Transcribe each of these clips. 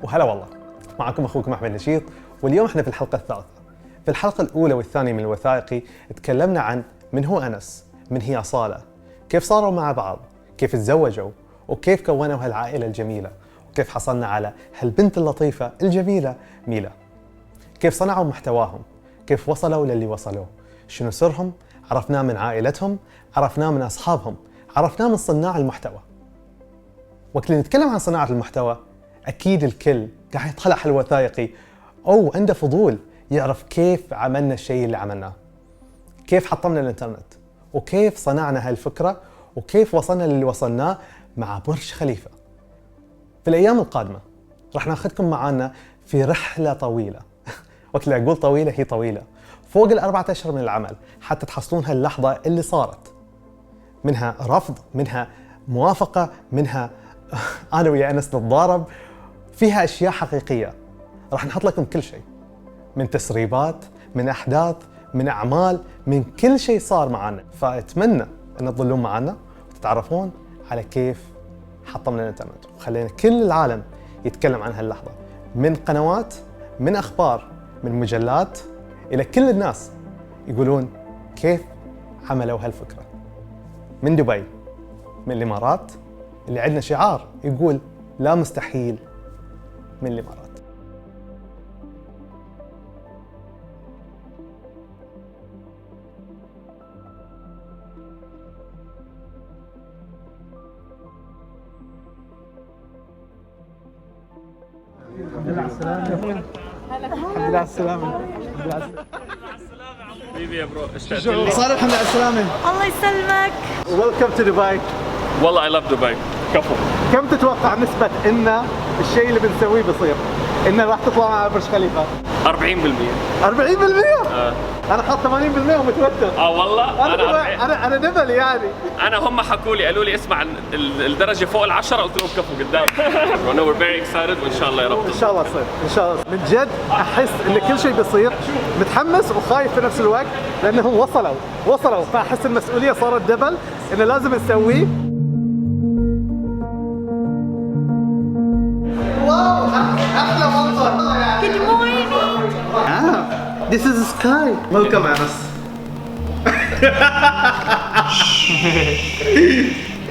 وهلا والله، معكم أخوكم أحمد نشيط، واليوم احنا في الحلقة الثالثة. في الحلقة الأولى والثانية من الوثائقي تكلمنا عن من هو أنس، من هي أصالة، كيف صاروا مع بعض، كيف تزوجوا، وكيف كونوا هالعائلة الجميلة، وكيف حصلنا على هالبنت اللطيفة الجميلة ميلا. كيف صنعوا محتواهم، كيف وصلوا للي وصلوه، شنو سرهم، عرفناه من عائلتهم، عرفناه من أصحابهم، عرفناه من صناع المحتوى. وقت اللي نتكلم عن صناعة المحتوى أكيد الكل قاعد يطلع على الوثائقي أو عنده فضول يعرف كيف عملنا الشيء اللي عملناه، كيف حطمنا الإنترنت، وكيف صنعنا هالفكرة، وكيف وصلنا للي وصلناه مع برج خليفة. في الأيام القادمة راح ناخذكم معانا في رحلة طويلة وقت اللي أقول طويلة هي طويلة، فوق 4 أشهر من العمل حتى تحصلون هاللحظة اللي صارت، منها رفض، منها موافقة، منها أنا ويا أنس نتضارب، فيها أشياء حقيقية. راح نحط لكم كل شيء، من تسريبات، من أحداث، من أعمال، من كل شيء صار معنا. فأتمنى أن تظلون معنا وتتعرفون على كيف حطمنا الإنترنت وخلينا كل العالم يتكلم عن هاللحظة، من قنوات، من أخبار، من مجلات، إلى كل الناس يقولون كيف عملوا هالفكرة. من دبي، من الإمارات، اللي عندنا شعار يقول لا مستحيل من الإمارات. الحمد لله على السلامة. الحمد لله على السلامة. حبيبي يا برو، اشتقت لي. صار الحمد لله على السلامة. الله يسلمك. ويلكم تو دبي. والله I love دبي. كفو. كم تتوقع نسبة إن الشيء اللي بنسويه بيصير؟ إن راح تطلع مع برج خليفة؟ 40%. 40%؟ أنا حاط 80% ومتوتر. والله أنا نبل يعني. انا هم حكوا لي قالوا لي اسمع الدرجه فوق ال10، قلت لهم كفو قدام. we're very excited وان شاء الله يا رب. إن شاء الله تصير، إن شاء الله. من جد أحس إن كل شيء بيصير، متحمس وخايف في نفس الوقت لأنهم وصلوا، فأحس المسؤولية صارت دبل، إنه لازم نسويه. واو، أحلى منظر. Good morning. This is sky. Welcome Anas.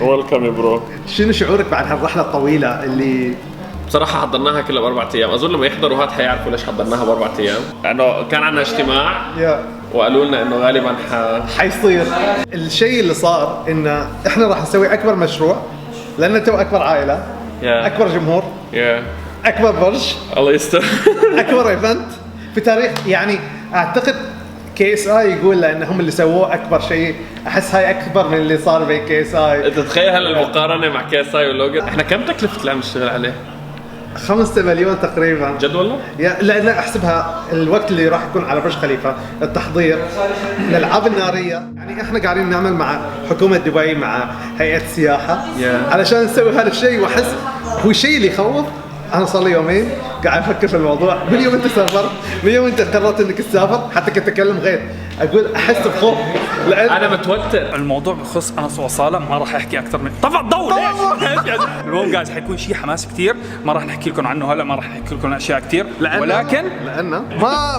ويلكم يا برو. شنو شعورك بعد هالرحلة الطويلة اللي بصراحه حضرناها كلها ب4 ايام، اظن لما يحضروا هاد حيعرفوا ليش حضرناها ب4 ايام، لانه كان عندنا اجتماع وقالوا لنا انه غالبا حيصير. الشيء اللي صار إن إحنا راح نسوي أكبر مشروع، لأن تو أكبر عائلة، أكبر جمهور، أكبر برج، الله يستر. أكبر إيفنت في تاريخ، يعني أعتقد KSI يقول لأنهم اللي سووه أكبر شيء. أحس هاي أكبر من اللي صار بين KSI. انت تتخيل هلا المقارنه مع KSI ولوجن؟ احنا كم تكلفه اللي عم نشتغل عليه؟ 5 مليون تقريبا. جد والله؟ لأن أحسبها الوقت اللي راح يكون على برج خليفة، التحضير، الألعاب النارية، يعني إحنا قاعدين نعمل مع حكومة دبي، مع هيئة السياحة، علشان نسوي هذا الشيء. وأحس هو الشيء اللي يخوف. أنا صار لي يومين قاعد أفكر في الموضوع، من يوم أنت سافرت، من يوم أنت قررت إنك تسافر، حتى كنت أتكلم غير، أقول أحس بخوف لأن انا متوتر. الموضوع بخص انس وصالة ما راح احكي اكثر من طبعا ضوء ليش. المهم جايز حيكون شيء حماس كثير، ما راح نحكي لكم عنه هلا، ما راح نحكي لكم اشياء كثير، ولكن لأن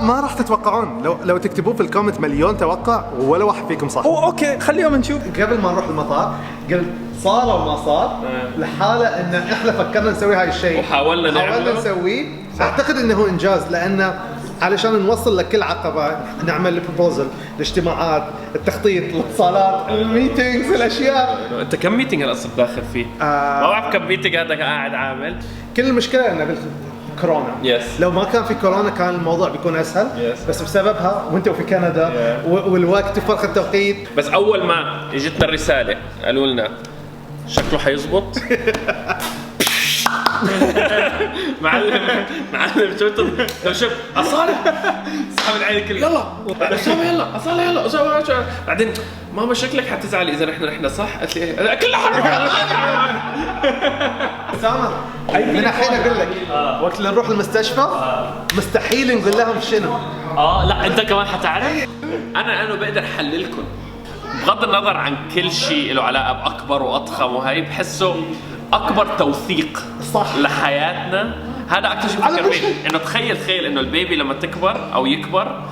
ما راح تتوقعون. لو تكتبوه في الكومنت مليون توقع ولا واحد فيكم صح. اوكي خليهم نشوف. قبل ما نروح المطار قلت صار وما صار، لحاله ان احنا فكرنا نسوي هاي الشيء وحاولنا نعمله. نسويه. اعتقد انه انجاز، لان علشان نوصل لكل عقبه نعمل البروبوزل، الاجتماعات، التخطيط، الاتصالات، الميتينجز، الاشياء. انت كم ميتنج هلا صرت داخل فيه؟ ما بعرف كم ميتنج هذا قاعد عامل. كل المشكله انه كورونا. لو ما كان في كورونا كان الموضوع بيكون اسهل. بس بسببها وانتوا في كندا والوقت وفرق التوقيت. بس اول ما اجتنا الرساله قالوا لنا شكله حيزبط. معلم شوف أصالة سحب العين كلها. يلا أسامة، يلا أصالة، يلا أسامة. بعدين ماما شكلك حتزعلي إذا نحن صح. قالت لي كلها حركة. أسامة من الحين أقول لك وقت اللي نروح المستشفى مستحيل نقول لهم شنو. لا أنت كمان حتعرف. أنا بقدر أحللكم بغض النظر عن كل شيء له علاقة بأكبر وأضخم، وهي بحسه أكبر توثيق صح لحياتنا هذا اكثر شيء بفكر فيه، انه تخيل انه البيبي لما تكبر او يكبر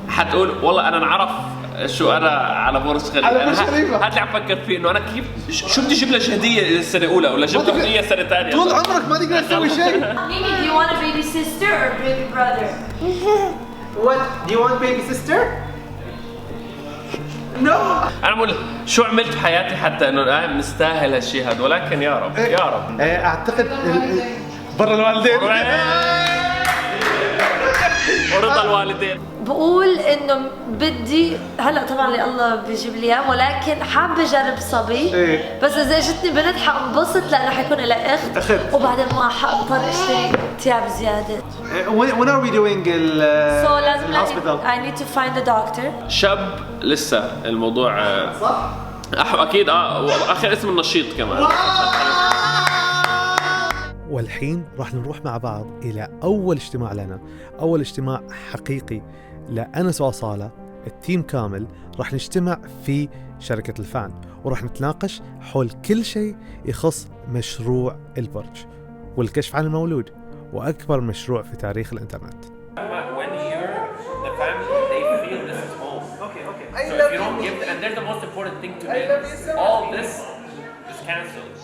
حتقول والله انا نعرف شو انا على برج خليفه. هذا اللي عم فكر فيه، انه انا كيف شو بدي اجيب لك هديه السنه الاولى ولا جبت له هديه السنه الثانيه. طول عمرك ما تقدر تسوي شيء. Mimi, do you want a baby sister or a baby brother? What? Do you want baby sister? No. انا بقول شو عملت بحياتي حتى انه نستاهل هالشيء هذا، ولكن يا رب يا رب. اعتقد برا الوالدين. ورضا الوالدين. بقول انه بدي هلا طبعا اللي الله بيجيب لي اياه، ولكن حابه اجرب صبي. إيه. بس اذا اجتني بنت حانبسط لانه حيكون لها اخت، وبعدين ما حاضطر اشتري ثياب زياده. When are we doing So لازم hospital? I need to find a doctor. شاب لسه الموضوع صح؟ اكيد واخر اسم النشيط كمان. والحين راح نروح مع بعض إلى أول اجتماع لنا، أول اجتماع حقيقي لأنس وأصالة التيم كامل. راح نجتمع في شركة الفان وراح نتناقش حول كل شيء يخص مشروع البرج والكشف عن المولود، وأكبر مشروع في تاريخ الإنترنت. When you're the family, they feel this is home. Okay. So if you don't give, and they're the most important thing to them. All this is cancelled.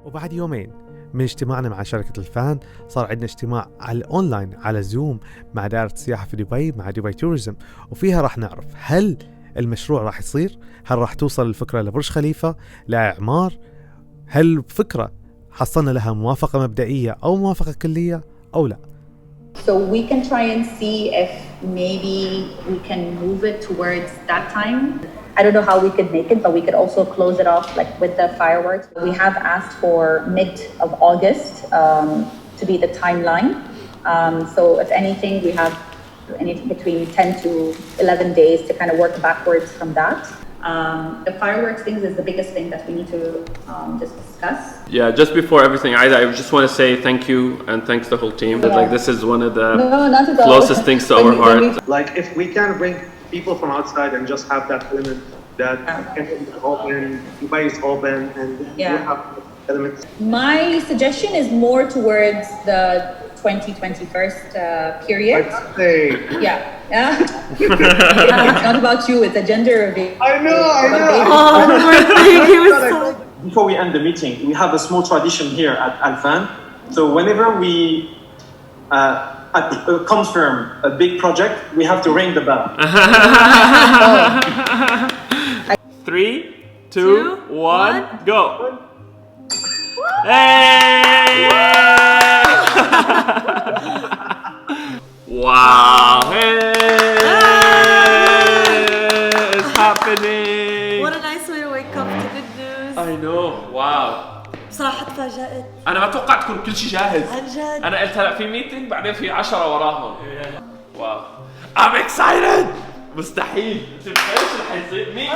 وبعد يومين من اجتماعنا مع شركة الفان صار عندنا اجتماع على الأونلاين على زوم مع دائرة السياحة في دبي مع دبي توريزم، وفيها راح نعرف هل المشروع راح يصير، هل راح توصل الفكرة لبرج خليفة لإعمار، هل الفكرة حصلنا لها موافقة مبدئية أو موافقة كلية أو لا. So we can try and see if maybe we can move it towards that time. I don't know how we could make it, but we could also close it off like with the fireworks. We have asked for mid of August to be the timeline. So if anything, we have anything between 10 to 11 days to kind of work backwards from that. The fireworks things is the biggest thing that we need to just discuss. Yeah, just before everything, I just want to say thank you and thanks the whole team. Like this is one of the closest things to our heart. Like if we can bring people from outside and just have that element that is open, Dubai is open, and you have elements. My suggestion is more towards the 2021 period. I'd say. Yeah. It's not about you, it's a gender reveal. I know. Before we end the meeting, we have a small tradition here at Alfan. So whenever we confirm a big project, we have to ring the bell. 3, 2, 1, go! Hey! Wow! Hey! It's happening! What a nice way to wake up to good news. I know. Wow! بصراحة تفاجأت أنا ما توقعت تكون كل شيء جاهز. عن جد. أنا قلت هلا في ميتنج بعدين في 10 وراهم. واو. I'm excited. مستحيل. تتخيل شو رح يصير؟ مين؟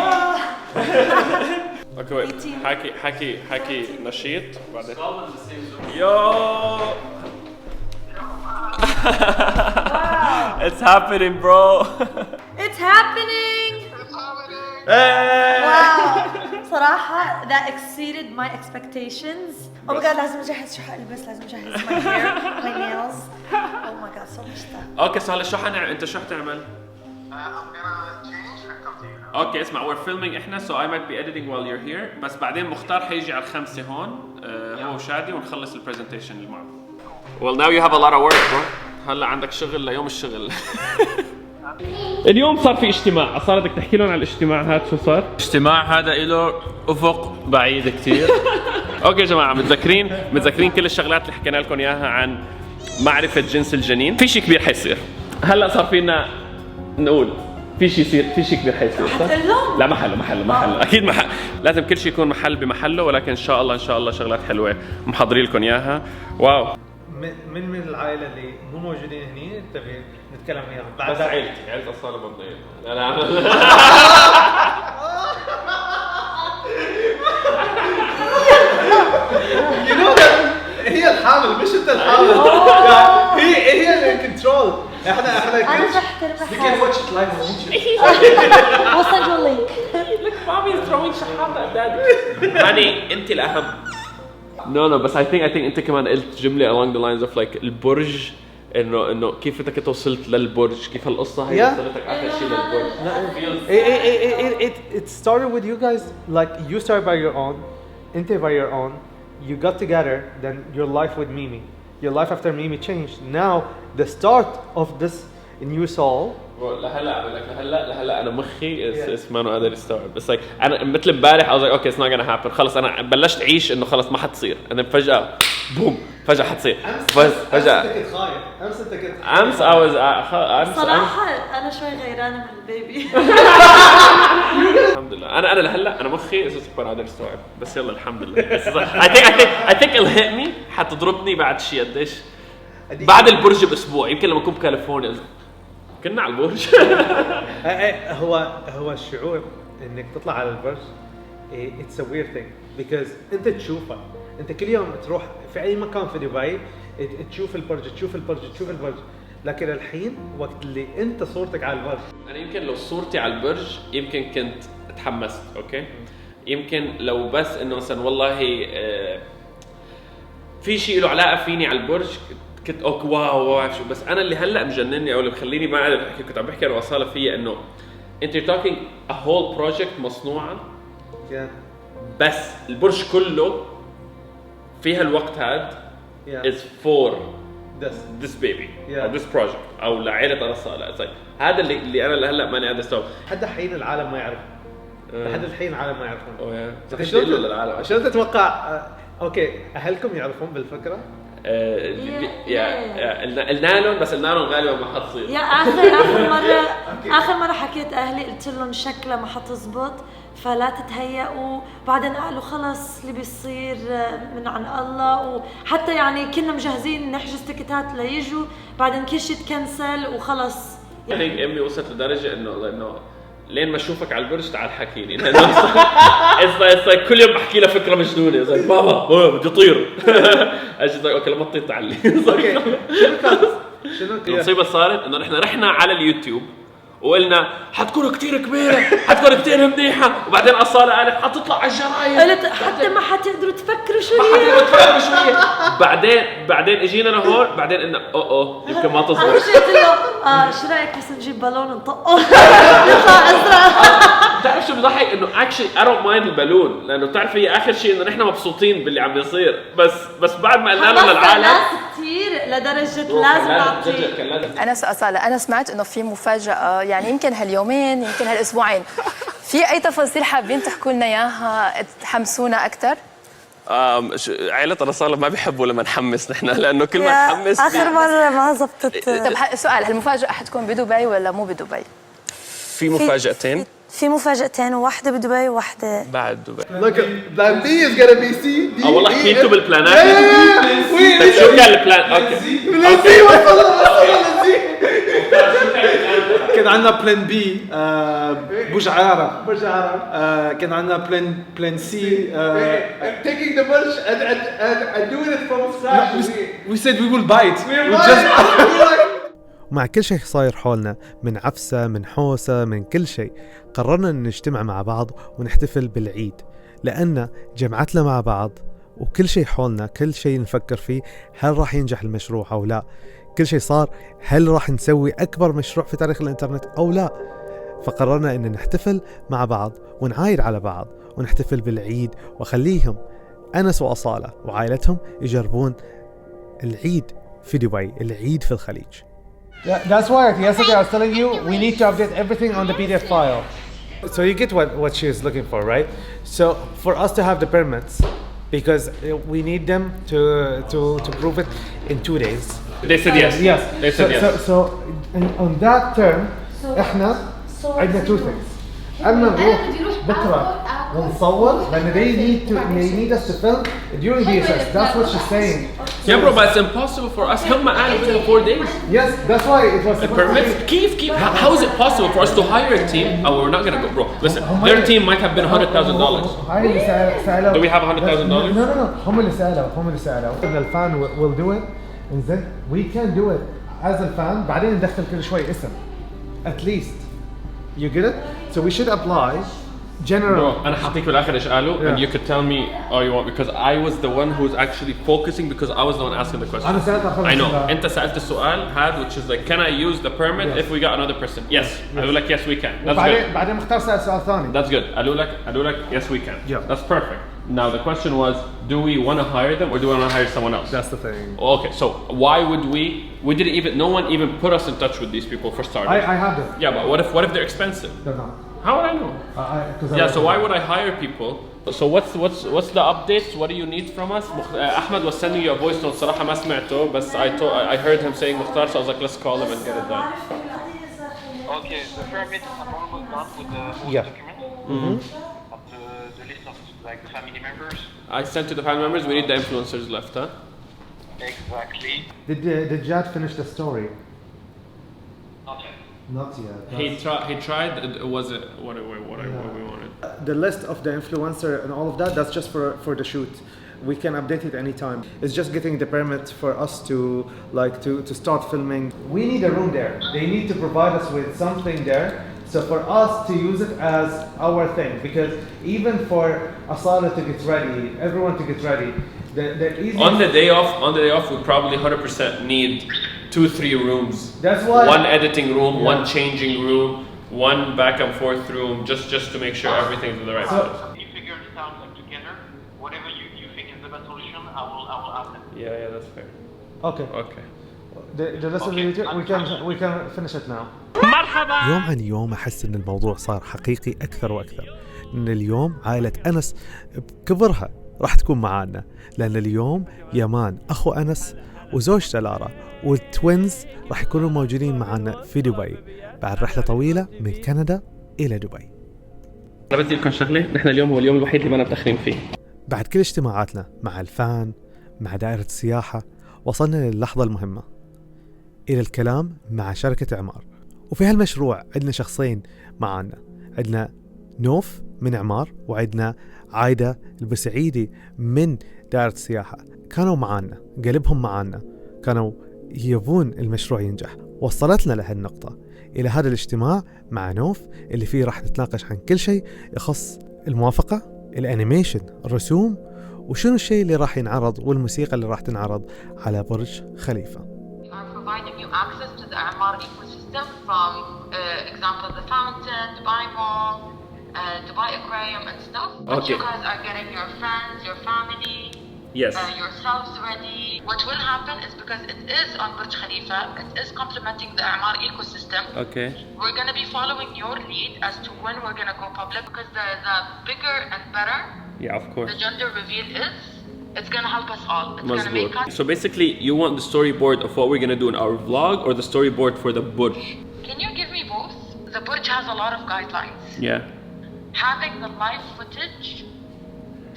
اوكي حكي نشيط بعدين. يو. It's happening, bro. It's happening. Hey. صراحة that exceeded my expectations. Oh my god لازم أجهز شو حلبس، لازم أجهز my hair, my nails. Oh my god so much stuff. اوكي سهل شو حنعمل؟ أنت شو حتعمل؟ اوكي اسمع we're filming احنا so I might be editing while you're here بس بعدين مختار حيجي على 5 هون هو وشادي ونخلص البرزنتيشن اللي معه. Well now you have a lot of work bro. هلا عندك شغل ليوم الشغل. اليوم صار في اجتماع، صار بدك تحكي لهم على الاجتماع هذا شو صار؟ الاجتماع هذا له افق بعيد كثير. اوكي يا جماعه متذكرين كل الشغلات اللي حكينا لكم اياها عن معرفه جنس الجنين؟ في شيء كبير حيصير. هلا صار فينا نقول في شيء يصير، في شيء كبير حيصير صح؟ لا محله اكيد محل، لازم كل شيء يكون محل بمحله، ولكن ان شاء الله شغلات حلوه محضرين لكم اياها. واو من العائله اللي مو موجودين هني تبي نتكلم وياهم بعد عيلة أصالة بطنية. لا هي الحامل مش انت الحامل. هي اللي كنترول. احنا أنا بحترم حالي. واتش لايف وصل اللينك. Look, mommy is throwing شحاطة at daddy. هاني أنت الأهم. No, بس I think أنت كمان قلت جملة along the lines of like البرج إنه كيف أنت كنت وصلت للبرج كيف هالقصة هي وصلتك آخر شيء للبرج. It started with you guys, like you started by your own, Inte by your own, you got together, then your life with Mimi. Your life after Mimi changed. Now the start of this new soul. لهلا بقول لك لهلا انا مخي ما انه قادر يستوعب بس like انا مثل امبارح I was like okay it's not gonna happen خلص انا بلشت اعيش انه خلص ما حتصير انا فجأة بوم فجأة حتصير بس فجأة امس كنت خايف امس انت كنت امس I was صراحة انا شوي غيرانة من البيبي. الحمد لله انا لهلا انا مخي اساسا ما قادر يستوعب بس يلا الحمد لله I think it'll hit me حتضربني بعد شيء قديش بعد البرج باسبوع يمكن لما اكون بكاليفورنيا كنا على البرج. هو الشعور انك تطلع على البرج it's a weird thing because انت تشوفه انت كل يوم تروح في اي مكان في دبي تشوف البرج لكن الحين وقت اللي انت صورتك على البرج انا يمكن لو صورتي على البرج يمكن كنت تحمست اوكي يمكن لو بس انه مثلا والله في شيء له علاقه فيني على البرج كنت اوكي واو شو بس انا اللي هلا مجنني او اللي مخليني ما قادر احكي كنت عم بحكي انا وصاله فيها انه انت talking a whole project مصنوعه بس البرج كله فيها الوقت هذا is for this baby or this project او لعائله رصاله هذا اللي انا هلا ماني قادر استوعب لحد الحين العالم ما يعرف لحد الحين العالم ما يعرفون شلون للعالم شلون تتوقع اوكي اهلكم يعرفون بالفكره النالون بس النالون غالبا ما حتصير يا اخر مره حكيت اهلي قلت لهم شكلها ما حتزبط فلا تتهيئوا بعدين قالوا خلص اللي بيصير من عن الله وحتى يعني كنا مجهزين نحجز تيكتات ليجوا بعدين كل شيء تكنسل وخلص. يعني امي وصلت لدرجه انه لين ما اشوفك على البرج تعال حكي لي it's كل يوم بحكي لها فكره مجنونه زي بابا بدي اطير اجي اوكي لما تطير تعال لي اوكي شنو المصيبه صارت انه نحن رحنا على اليوتيوب وقلنا حتكون كتير كبيره حتكون كتير منيحه وبعدين اصاله قالت حتطلع على الجرايد قلت حتى ما حتقدروا تفكروا شو هي بعدين اجينا لهون بعدين قلنا يمكن ما تزبط قلت له شو رايك بس نجيب بالون نطقه يطلع ازرق. بتعرف شو بضحك انه اكشلي I don't mind البالون لانه بتعرف هي اخر شيء انه نحن مبسوطين باللي عم بيصير بس بعد ما قلنا له للعالم ناس كثير لدرجه لازم نعطي. انا أصالة انا سمعت انه في مفاجاه يعني يمكن هاليومين يمكن هالاسبوعين في اي تفاصيل حابين تحكوا لنا اياها تحمسونا اكثر؟ عائلة رصالة ما بيحبوا لما نحمس نحن لانه كل ما نحمس اخر مرة ما زبطت. طب سؤال هالمفاجأة حتكون بدبي ولا مو بدبي؟ في مفاجأتين في مفاجأتين واحدة بدبي وواحدة بعد دبي. Look, plan B is gonna be C, D, والله حكيتوا بالبلانات. طيب شو كان البلان؟ اوكي. كان عندنا بلان بي برج عرارة كان عندنا بلان سي taking the برج and doing it from scratch. We said we will buy it. ومع كل شيء صاير حولنا من عفسة من حوسة من كل شيء قررنا أن نجتمع مع بعض ونحتفل بالعيد لأن جمعتنا مع بعض وكل شيء حولنا كل شيء نفكر فيه هل راح ينجح المشروع أو لا كل شيء صار هل راح نسوي أكبر مشروع في تاريخ الإنترنت أو لا فقررنا أن نحتفل مع بعض ونعايد على بعض ونحتفل بالعيد وخليهم أنس وأصالة وعائلتهم يجربون العيد في دبي العيد في الخليج. That's why yesterday I was telling you we need to update everything on the PDF file. So you get what she is looking for, right? So for us to have the permits, because we need them to prove it in 2 days. They said yes. Yes. They said yes. So on that term, احنا عندنا 2 things. أما نروح بكرة ونصور لأن they need us to film during DSS. That's what she's saying. Yeah, bro, but it's impossible for us. Help me out within 4 days. Yes, that's why it was. The permits. Keep. How is it possible for us to hire a team? Oh, we're not gonna go, bro. Listen, their team might have been $100,000. Do we have $100,000? No. هم اللي سألوا. إن الفان will do it, and then we can do it as a fan. بعدين ندخل كل شوي اسم. At least. You get it? So we should apply general. Bro, أنا حاعطيك بالآخر إيش قالوا and you could tell me all you want because I was the one who was actually focusing because I was the one asking the question. أنا سألت أخوك I know. أنت سألت السؤال هذا which is like can I use the permit if we got another person? Yes. قالوا لك yes we can. That's good. بعدين مختار سأل سؤال ثاني. That's good. قالوا لك yes we can. Yeah. That's perfect. Now the question was, do we want to hire them or do we want to hire someone else? That's the thing. Okay, so why would we didn't even, no one even put us in touch with these people for starters. I have them. Yeah, but what if they're expensive? They're not. How would I know? Yeah, so why would I hire people? So what's the updates? What do you need from us? Ahmed was sending you a voice note. صراحة ما سمعته, but I heard him saying Mukhtar, so I was like, let's call him and get it done. Okay, the permit is almost done with the documents. Mm-hmm. But the list of like the family members. I sent to the family members. We need the influencers left, huh? Exactly. Did Jad finish the story? Not yet. Not yet. He tried. Was it what we wanted? The list of the influencer and all of that, that's just for the shoot. We can update it anytime. It's just getting the permit for us to start filming. We need a room there. They need to provide us with something there. So for us to use it as our thing, because even for Asala to get ready, everyone to get ready, the easy On the day off, we probably 100% need 2-3 rooms. That's why one editing room, one changing room, one back and forth room, just to make sure everything's in the right place. You figure this out together. Whatever you think is the best solution, I will ask them. Yeah, that's fair. Okay. Okay. The rest of the video, we can finish it now. يوم عن يوم أحس إن الموضوع صار حقيقي أكثر وأكثر. إن اليوم عائلة أنس بكبرها راح تكون معانا، لأن اليوم يمان أخو أنس وزوجته لارا والتوينز راح يكونوا موجودين معانا في دبي بعد رحلة طويلة من كندا إلى دبي. أنا بدي لكم شغلة، نحن اليوم هو اليوم الوحيد اللي ما متأخرين فيه. بعد كل اجتماعاتنا مع الفان مع دائرة السياحة وصلنا للحظة المهمة، إلى الكلام مع شركة إعمار. وفي هالمشروع عندنا شخصين معانا، عندنا نوف من إعمار وعندنا عايدة البسعيدي من دائرة السياحة. كانوا معانا، قلبهم معانا، كانوا يبون المشروع ينجح. وصلتنا لهالنقطة، إلى هذا الاجتماع مع نوف اللي فيه راح نتناقش عن كل شيء يخص الموافقة، الانيميشن، الرسوم، وشنو الشيء اللي راح ينعرض والموسيقى اللي راح تنعرض على برج خليفة. Providing you access to the Emaar ecosystem from, example, the fountain, Dubai Mall, Dubai Aquarium and stuff. But you guys are getting your friends, your family, yourselves ready. What will happen is because it is on Burj Khalifa, it is complementing the Emaar ecosystem. Okay. We're going to be following your lead as to when we're going to go public because the bigger and better of course. the gender reveal is, it's going to help us all. It's going to make us... So basically, you want the storyboard of what we're going to do in our vlog or the storyboard for the Burj? Can you give me both? The Burj has a lot of guidelines. Yeah. Having the live footage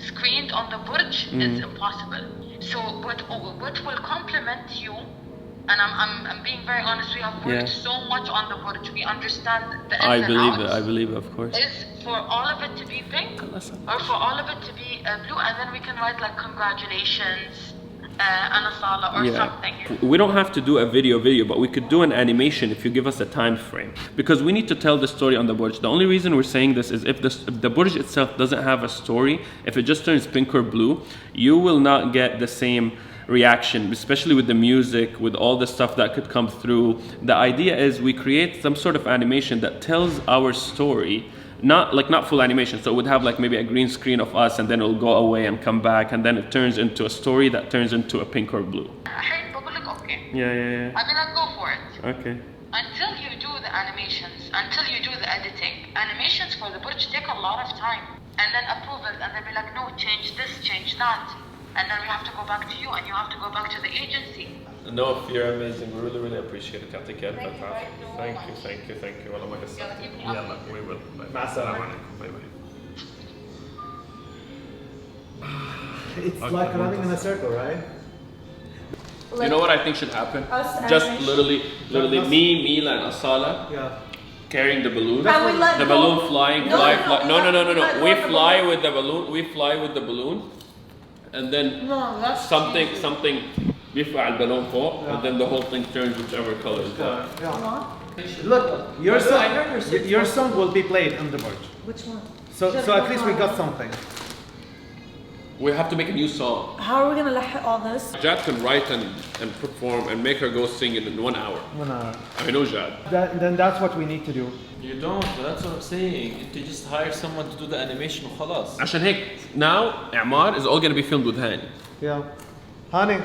screened on the Burj is impossible. So what will complement you, and I'm being very honest, we have worked so much on the Burj, we understand the ins and outs. I believe it, of course. Is for all of it to be pink or for all of it to be blue, and then we can write like congratulations, Anasala or something. We don't have to do a video, but we could do an animation if you give us a time frame. Because we need to tell the story on the Burj. The only reason we're saying this is if the Burj itself doesn't have a story, if it just turns pink or blue, you will not get the same reaction, especially with the music, with all the stuff that could come through. The idea is we create some sort of animation that tells our story, not full animation, so it would have like maybe a green screen of us and then it'll go away and come back and then it turns into a story that turns into a pink or blue. Okay. Yeah. I mean, I'll go for it. Okay. Until you do the animations, until you do the editing, animations for the Burj take a lot of time. And then approve it, and they'll be like, no, change this, change that. And then we have to go back to you, and you have to go back to the agency. No, you're amazing. We really appreciate it. Thank you. والله ما قصرت. يلا, we will. مع السلامة عليكم. Bye. It's like running in a circle, right? You know what I think should happen? Just literally me, Mila, and Asala carrying the balloon. The balloon flying, fly. No. We fly with the balloon. And then something. بيرفع البالون فوق, and then the whole thing turns whichever color is Look, your song will be played on the Burj. Which one? So at least we got something. We have to make a new song. How are we gonna لحق all this? Jad can write and perform and make her go sing it in 1 hour. 1 hour. I know Jad. Then that's what we need to do. You don't, that's what I'm saying. You just hire someone to do the animation وخلاص. عشان هيك now إعمار is all gonna be filmed with Hani. Yeah. Honey.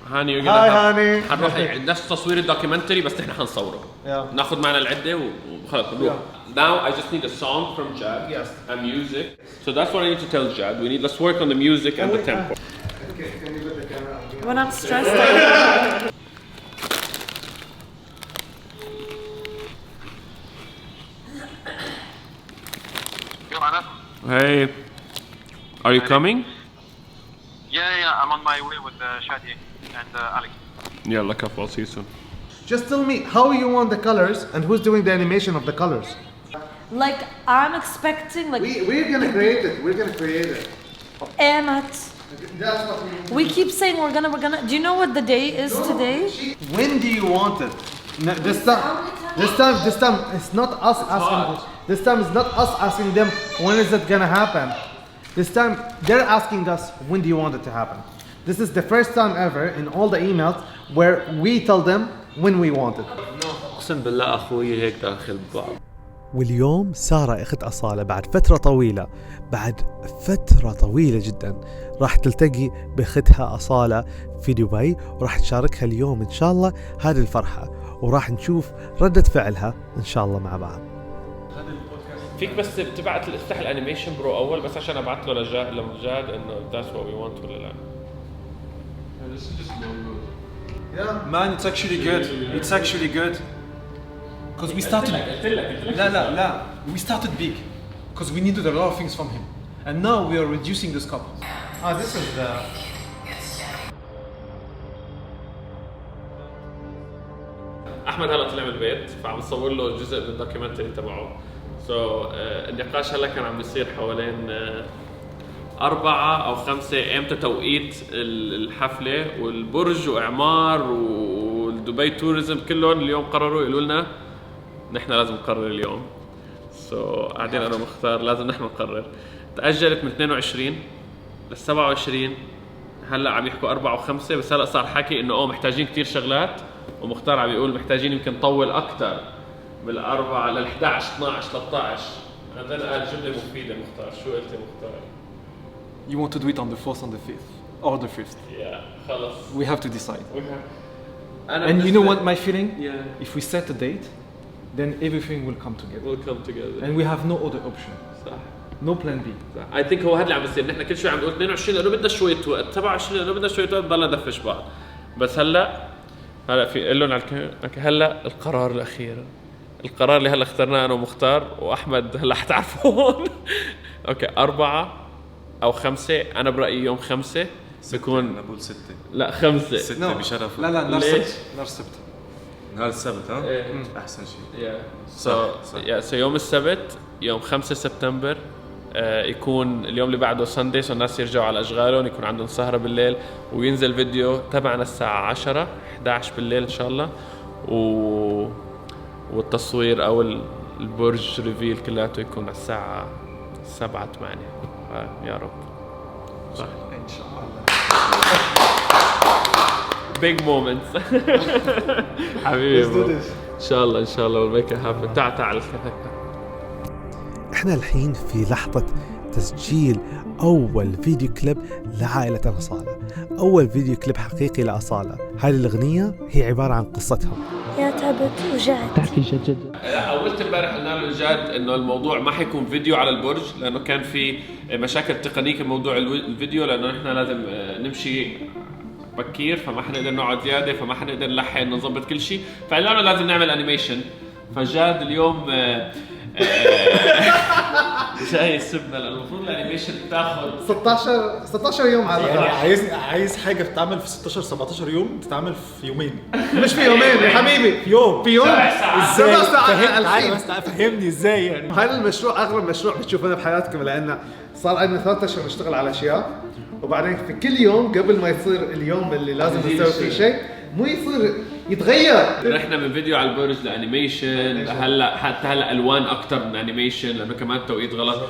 Hani, you're Hi, gonna Hani. حنروح نفس تصوير الدوكيومنتري بس احنا حنصوره. Yeah. ناخذ معنا العدة وخلص نروح. Now I just need a song from Jad. Yes. And music. So that's what I need to tell Jad. Let's work on the music and the tempo. Okay, can you put the camera on here? When I'm stressed Hey, are you coming? Yeah, I'm on my way with Shadi and Alex. Yeah, look up. I'll see you soon. Just tell me how you want the colors and who's doing the animation of the colors. like I'm expecting like We're gonna create it. We're gonna create it. Emmet. That's what We keep saying we're gonna. Do you know what the day is today? When do you want it? No, this time, it's not us asking. This time it's not us asking them when is it gonna happen. This time they're asking us when do you want it to happen. This is the first time ever in all the emails where we tell them when we want it. اقسم بالله اخوي هيك داخل ببعض. واليوم سارة أخت أصالة بعد فترة طويلة جدا راح تلتقي بأختها أصالة في دبي وراح تشاركها اليوم إن شاء الله هذه الفرحة وراح نشوف ردة فعلها إن شاء الله مع بعض. فيك بس تبعت افتح الانيميشن برو اول بس عشان ابعت له لجاد انه that's what we want ولا لا. This is just no good. Yeah. Man, it's actually good. It's actually good. Because we started. لا. We started big. Because we needed a lot of things from him. And now we are reducing the scope. This is the. احمد هلا طلع من البيت فعم نصور له جزء من الدوكيومنتري تبعه. النقاش هلا كان عم بيصير حوالين 4 أو 5 امتى توقيت الحفله والبرج واعمار والدبي توريزم كلهم اليوم قرروا يقولوا لنا نحن لازم نقرر اليوم. قاعدين انا مختار لازم نحن نقرر. تاجلت من 22 لل 27. هلا عم يحكوا 4 و5 بس هلا صار حكي انه محتاجين كثير شغلات ومختار عم يقول محتاجين يمكن نطول اكثر من 4 لل 11 12 13. هذا قال جمله مفيده مختار. شو قلت يا مختار؟ You want to do it on the 4th and the 5th or the 5th? Yeah, خلص. We have to decide. We have. And you know what my feeling? Yeah. If we set a date, then everything will come together. We'll come together. And we have no other option. صح. No plan B. I think هو هذا اللي عم بيصير. نحن كل شوي عم نقول 22 لانه بدنا شويه وقت، 27 لانه بدنا شويه وقت، ضلنا ندفش بعض. بس هلا في قول لهم على هلا القرار الاخير. القرار اللي هلا اخترناه انا ومختار واحمد هلا حتعرفون. اوكي 4 أو 5. انا برايي يوم 5 بيكون. انا بقول 6. لا 5. 6 بشرف. لا نهار السبت. نهار السبت ها؟ إيه. احسن شيء. صح. يوم السبت يوم 5 سبتمبر يكون اليوم اللي بعده ساندي، سو الناس يرجعوا على اشغالهم، يكون عندهم سهره بالليل وينزل فيديو تبعنا الساعه 10 11 بالليل ان شاء الله. والتصوير او البرج ريفيل كلياته يكون على الساعه 7 8. يا رب ان شاء الله. big moments. حبيبي ان شاء الله we'll make it happen. تعال احنا الحين في لحظة تسجيل أول فيديو كليب لعائلة أصالة، أول فيديو كليب حقيقي لأصالة. هذه الأغنية هي عبارة عن قصتهم. يا تعبت وجعت. تحكي جد. أولت امبارح قلنا له جاد إنه الموضوع ما حيكون فيديو على البرج لأنه كان في مشاكل تقنية بموضوع الفيديو، لأنه نحن لازم نمشي بكير فما حنقدر نقعد زيادة، فما حنقدر نلحق نظبط كل شيء، فقلنا له لازم نعمل أنيميشن. فجاد اليوم جاي يسبنا لأنه المفروض الانيميشن بتاخذ 16 يوم على يعني عايز حاجه تتعمل في 16 17 يوم تتعمل في يومين. مش في يومين يا حبيبي، في يوم ازاي؟ فهمني ازاي يعني. هذا المشروع اغرب مشروع بتشوفونه بحياتكم، لان صار عندنا 3 اشهر نشتغل على اشياء، وبعدين في كل يوم قبل ما يصير اليوم اللي لازم نسوي فيه شيء مو يصير يتغير. رحنا من فيديو على البرج لانيميشن، حتى هلا الوان اكثر من انيميشن لانه كمان التوقيت غلط.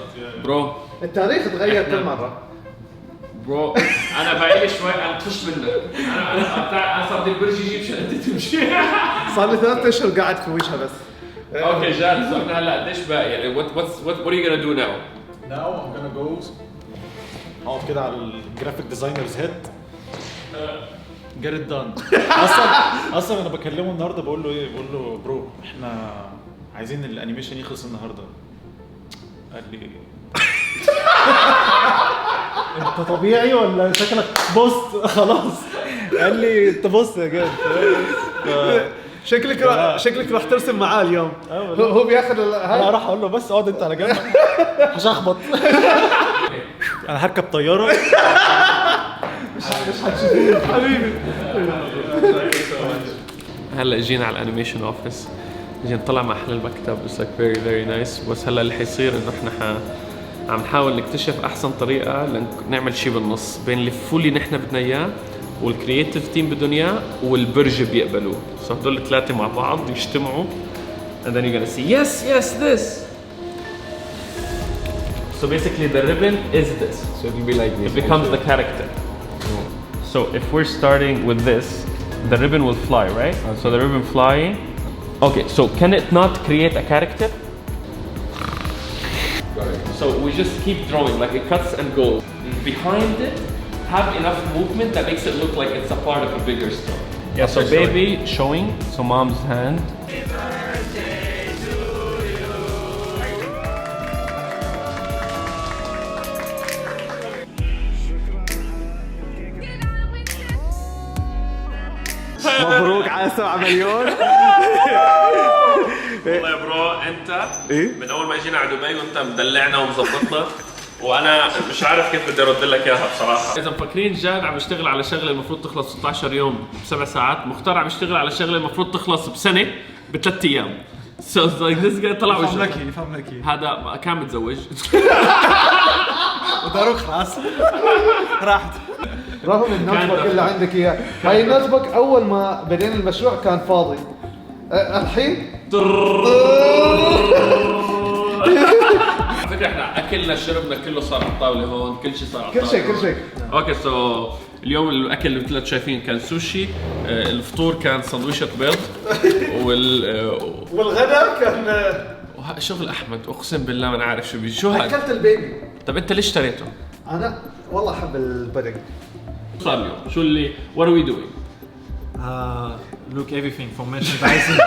برو التاريخ تغير كل مره. برو انا بعيلي شوي، انا طفشت منك. انا صار بدي البرج يجيب شو انت تمشي. صار لي 3 اشهر قاعد في وجهها بس. اوكي جاد، سو احنا هلا قديش باقي يعني what are you gonna do now? Now I'm gonna go اقعد كده على الجرافيك ديزاينرز هيد. Get it done. اصلا انا بكلمه النهارده بقول له ايه؟ بقول له برو احنا عايزين الانيميشن يخلص النهارده. قال لي انت طبيعي ولا شكلك بوست خلاص؟ قال لي انت بوست يا جاد. شكلك راح ترسم معاه اليوم. هو بياخذ انا راح اقول له بس اقعد انت على جنب هشخبط. انا هركب طياره. مش هتشوفني حبيبي. هلا جينا على الانيميشن اوفيس، جينا نطلع مع احلى المكتب. It's like very very nice. بس هلا اللي حيصير انه احنا عم نحاول نكتشف احسن طريقه لنعمل شيء بالنص بين اللي فولي نحن بدنا اياه والكرييتيف تيم بدهم اياه والبرج بيقبلوه. سو هدول الثلاثه مع بعض يجتمعوا and then you're gonna see yes this. So basically the ribbon is this. So it'll be like this. It becomes the character. So if we're starting with this, the ribbon will fly, right? Okay. So the ribbon flying. Okay, so can it not create a character? So we just keep drawing, like it cuts and goes. Behind it, have enough movement that makes it look like it's a part of a bigger story. Yeah, so baby showing, so mom's hand. مبروك على 7 مليون. والله يا برو انت إيه؟ من اول ما اجينا على دبي وانت مدلعنا ومظبطنا وانا مش عارف كيف بدي ارد لك اياها بصراحه. اذا مفكرين جاد عم يشتغل على شغله المفروض تخلص 16 يوم ب7 ساعات، مختار عم يشتغل على شغله المفروض تخلص بسنه ب3 ايام. So like this guy طلع وجهه. يفهم لك هذا كان متزوج. وداروك خلاص راحت. رغم النوت بوك اللي عندك اياه، هاي النوت بوك اول ما بدينا المشروع كان فاضي. الحين على فكره احنا اكلنا شربنا كله صار على الطاوله هون، كل شيء صار على الطاوله. كل شيء. اوكي سو اليوم الاكل اللي مثل شايفين كان سوشي، الفطور كان سندويشة بيض والغداء كان شغل احمد. اقسم بالله ما انا عارف شو شو هذا. اكلت البيبي. طب انت ليش اشتريته؟ انا والله احب البودنج. صار اليوم شو اللي what are we doing؟ Look everything from merchandising.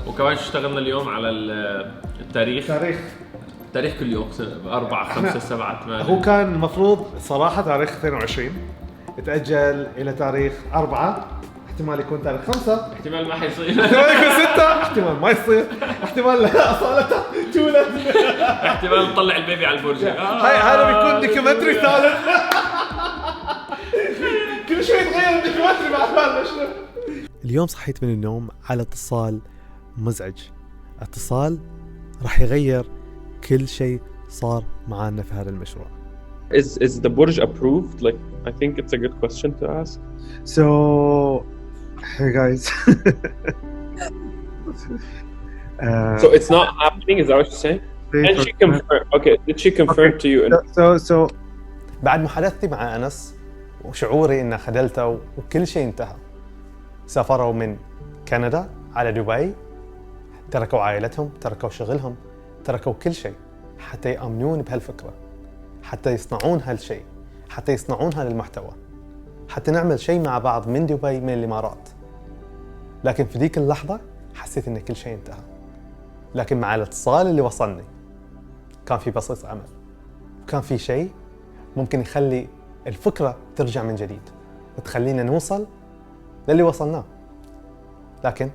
وكمان اشتغلنا اليوم على التاريخ. تاريخ كل يوم 4 5 7 8. هو كان المفروض صراحة تاريخ 22 تأجل إلى تاريخ 4، احتمال يكون تاريخ 5، احتمال ما حيصير، احتمال يكون 6، احتمال ما يصير، احتمال أصالته تولد، احتمال نطلع البيبي على البرج. هذا بيكون دوكيومنتري ثالث. كل شوي يتغير الدوكيومنتري مع بالنا شنو. اليوم صحيت من النوم على اتصال مزعج، اتصال راح يغير كل شيء صار معانا في هذا المشروع. Is the Burj approved? Like, I think it's a good question to ask. So, hey guys. So it's not happening? Is that what you're saying? Did she confirm? Okay, did she confirm to you? So بعد محادثتي مع أنس وشعوري إن خذلته وكل شيء انتهى، سافروا من كندا على دبي، تركوا عائلتهم، تركوا شغلهم، تركوا كل شيء حتى يأمنون بهالفكرة، حتى يصنعون هالشيء، حتى يصنعون هذا المحتوى، حتى نعمل شيء مع بعض من دبي من الإمارات. لكن في ذيك اللحظة حسيت إن كل شيء انتهى. لكن مع الاتصال اللي وصلني كان في بصيص أمل، وكان في شيء ممكن يخلي الفكرة ترجع من جديد وتخلينا نوصل للي وصلناه. لكن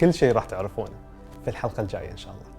كل شيء راح تعرفونه في الحلقة الجاية إن شاء الله.